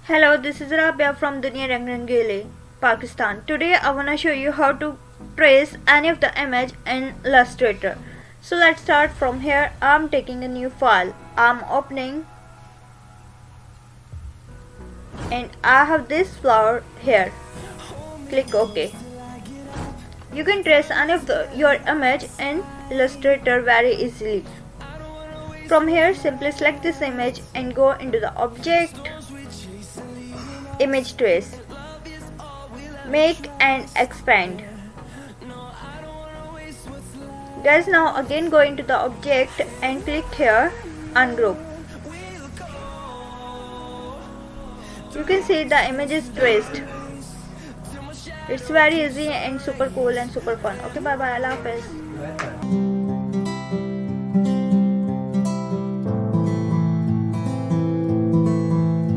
Hello, this is Rabia from Dunia, Rangeli, Pakistan. Today I wanna show you how to trace any of the image in Illustrator. So let's start from here. I'm taking a new file. I'm opening and I have this flower here. Click OK. You can trace any of your image in Illustrator very easily. From here, simply select this image and go into the object, image trace, make and expand. Guys, now again go into the object and click here, ungroup. You can see the image is traced. It's very easy and super cool and super fun. Okay, bye bye, Allah Hafiz.